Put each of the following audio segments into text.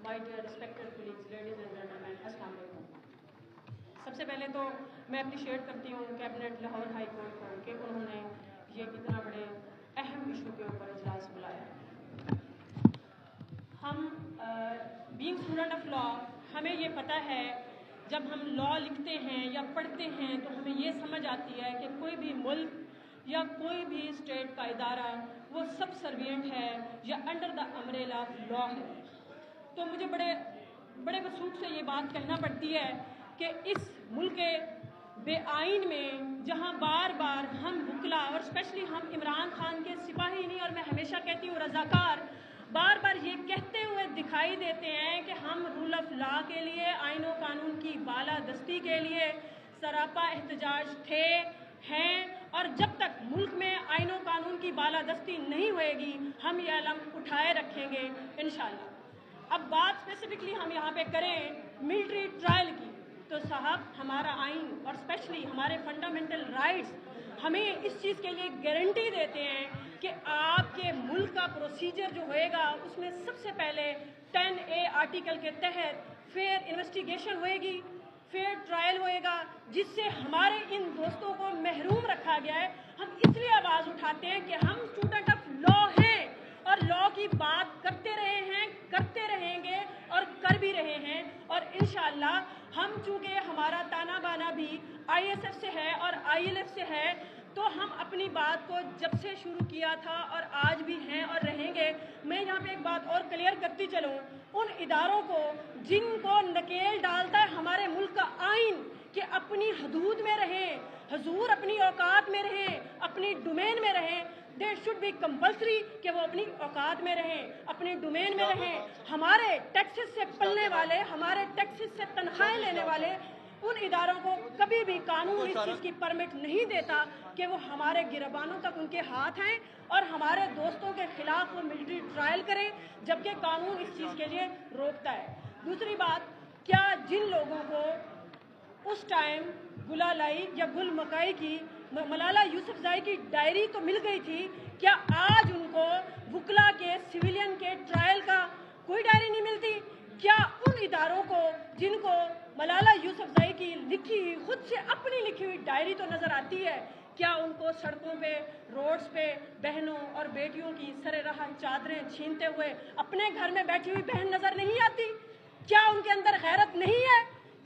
My dear respected colleagues, ladies and gentlemen, अस्सलाम वालेकुम। सबसे पहले तो मैं अप्रिशिएट करती हूँ कैबिनेट लाहौर हाई कोर्ट को कि उन्होंने ये कितना बड़े अहम इशू के ऊपर इजलास बुलाया। हम बीइंग स्टूडेंट ऑफ लॉ, हमें ये पता है जब हम लॉ लिखते हैं या पढ़ते हैं तो हमें ये समझ आती है कि कोई भी मुल्क या कोई भी स्टेट का इदारा वो सब सर्विएंट है या under the umbrella of law है। तो मुझे बड़े वसूख से ये बात कहना पड़ती है कि इस मुल्क के बेआइन में जहाँ बार बार हम वकला और स्पेशली हम इमरान खान के सिपाही नहीं, और मैं हमेशा कहती हूँ रज़ाकार, बार बार ये कहते हुए दिखाई देते हैं कि हम रूल ऑफ लॉ के लिए, आइन व कानून की बालादस्ती के लिए सरापा एहतजाज थे, हैं, और जब तक मुल्क में आइन व कानून की बालादस्ती नहीं होएगी हम ये अलम उठाए रखेंगे इंशाअल्लाह। अब बात स्पेसिफिकली हम यहाँ पे करें मिलिट्री ट्रायल की, तो साहब हमारा आइन और स्पेशली हमारे फंडामेंटल राइट्स हमें इस चीज़ के लिए गारंटी देते हैं कि आपके मुल्क का प्रोसीजर जो होएगा उसमें सबसे पहले 10A आर्टिकल के तहत फेयर इन्वेस्टिगेशन होएगी, फेयर ट्रायल होएगा, जिससे हमारे इन दोस्तों को महरूम रखा गया है। हम इसलिए आवाज़ उठाते हैं कि हम स्टूडेंट ऑफ लॉ हैं और लॉ की बात करते रहे हैं, करते रहेंगे और कर भी रहे हैं, और इंशाअल्लाह हम चूँकि हमारा ताना बाना भी ISF से है और ILF से है, तो हम अपनी बात को जब से शुरू किया था और आज भी हैं और रहेंगे। मैं यहाँ पे एक बात और क्लियर करती चलूँ, उन इदारों को जिनको नकेल डालता है हमारे मुल्क का आइन कि अपनी हदूद में रहें, हजूर अपनी औकात में रहें, अपनी डोमेन में रहें, दे शुड बी कंपल्सरी कि वो अपनी औकात में रहें, अपनी डोमेन में रहें। हमारे टैक्सेस से पलने वाले, हमारे टैक्सेस से तनख्वाहें लेने वाले उन इदारों को कभी भी कानून इस चीज़ की परमिट नहीं देता कि वो हमारे गिरबानों तक उनके हाथ हैं और हमारे दोस्तों के खिलाफ वो मिलिट्री ट्रायल करें, जबकि कानून इस चीज़ के लिए रोकता है। दूसरी बात, क्या जिन लोगों को उस टाइम गुलालाई या गुल मकाई की मलाला यूसुफज़ई की डायरी तो मिल गई थी, क्या आज उनको वकला के सिविलियन के ट्रायल का कोई डायरी नहीं मिलती? क्या उन इदारों को जिनको मलाला यूसुफज़ई की लिखी हुई, खुद से अपनी लिखी हुई डायरी तो नज़र आती है, क्या उनको सड़कों पे, रोड्स पे बहनों और बेटियों की सरे राह चादरें छीनते हुए अपने घर में बैठी हुई बहन नज़र नहीं आती? क्या उनके अंदर गैरत नहीं है?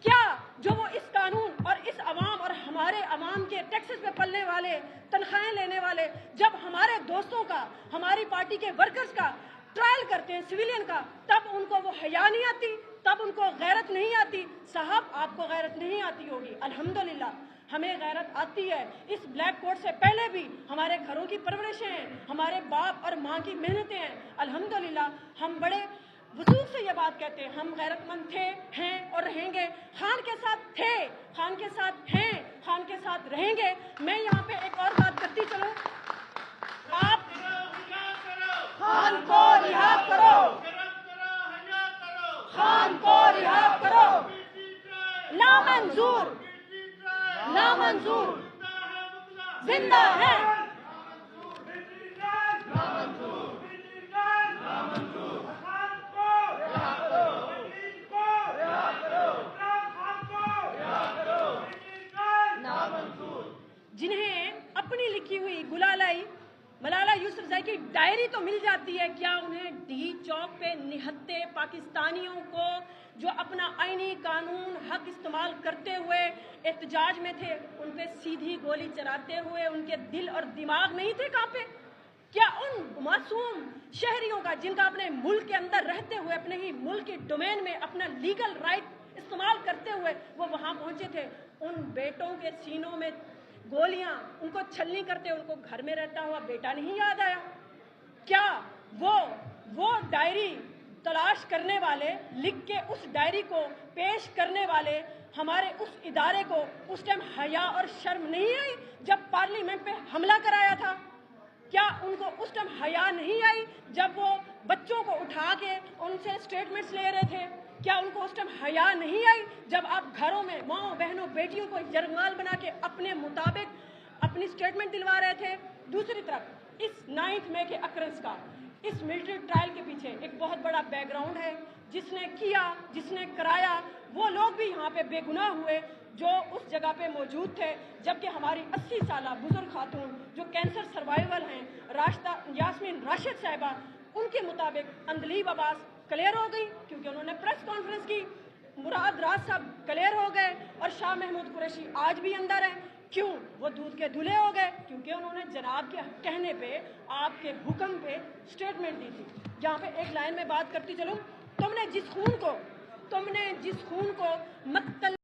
क्या जो वो इस कानून और इस अवाम और हमारे अवाम के टैक्सेस पे पलने वाले, तनख्वाहें लेने वाले, जब हमारे दोस्तों का, हमारी पार्टी के वर्कर्स का ट्रायल करते हैं सिविलियन का, तब उनको वो हया नहीं आती, तब उनको गैरत नहीं आती? साहब आपको गैरत नहीं आती होगी, अल्हम्दुलिल्लाह हमें गैरत आती है। इस ब्लैक कोट से पहले भी हमारे घरों की परवरिशें हैं, हमारे बाप और माँ की मेहनतें हैं, अल्हम्दुलिल्लाह हम बड़े वसूख से ये बात कहते हैं, हम गैरतमंद थे, हैं और रहेंगे। खान के साथ थे, खान के साथ हैं, खान के साथ रहेंगे। मैं यहाँ पे एक और बात करती चलूँ, आप खान को रिहा करो, खान को रिहा करो, नामंजूर, नामंजूर, जिंदा है, जिन्हें अपनी लिखी हुई गुलालाई मलाला यूसुफज़ई की डायरी तो मिल जाती है, क्या उन्हें डी चौक पे निहत्ते पाकिस्तानियों को जो अपना आईनी कानून हक इस्तेमाल करते हुए एहतजाज में थे, उन पे सीधी गोली चलाते हुए उनके दिल और दिमाग नहीं थे कांपे? क्या उन मासूम शहरियों का, जिनका अपने मुल्क के अंदर रहते हुए अपने ही मुल्क के डोमेन में अपना लीगल राइट इस्तेमाल करते हुए वो वहाँ पहुँचे थे, उन बेटों के सीनों में गोलियां, उनको छलनी करते उनको घर में रहता हुआ बेटा नहीं याद आया? क्या वो डायरी तलाश करने वाले, लिख के उस डायरी को पेश करने वाले हमारे उस इदारे को उस टाइम हया और शर्म नहीं आई जब पार्लियामेंट पे हमला कराया था? क्या उनको उस टाइम हया नहीं आई जब वो बच्चों को उठा के उनसे स्टेटमेंट्स ले रहे थे? क्या उनको उस टाइम हया नहीं आई जब आप घरों में माँओं, बहनों, बेटियों को यरगमाल बना के अपने मुताबिक अपनी स्टेटमेंट दिलवा रहे थे? दूसरी तरफ इस 9 मई के अक्रंस का, इस मिलिट्री ट्रायल के पीछे एक बहुत बड़ा बैकग्राउंड है, جس نے کیا، جس نے کرایا، وہ لوگ بھی یہاں پہ بے گناہ ہوئے جو اس جگہ پہ موجود تھے، جبکہ ہماری 80 سالہ بزرگ خاتون جو کینسر سروائیول ہیں، یاسمین راشد صاحبہ، ان کے مطابق اندلیب عباس کلیئر ہو گئی کیونکہ انہوں نے پریس کانفرنس کی، مراد راز صاحب کلیئر ہو گئے، اور شاہ محمود قریشی آج بھی اندر ہیں۔ کیوں؟ وہ دودھ کے دھلے ہو گئے کیونکہ انہوں نے جناب کے کہنے پہ، آپ کے حکم پہ سٹیٹمنٹ دی تھی، جہاں پہ ایک لائن میں بات کرتی چلوں، تم نے جس خون کو مقتل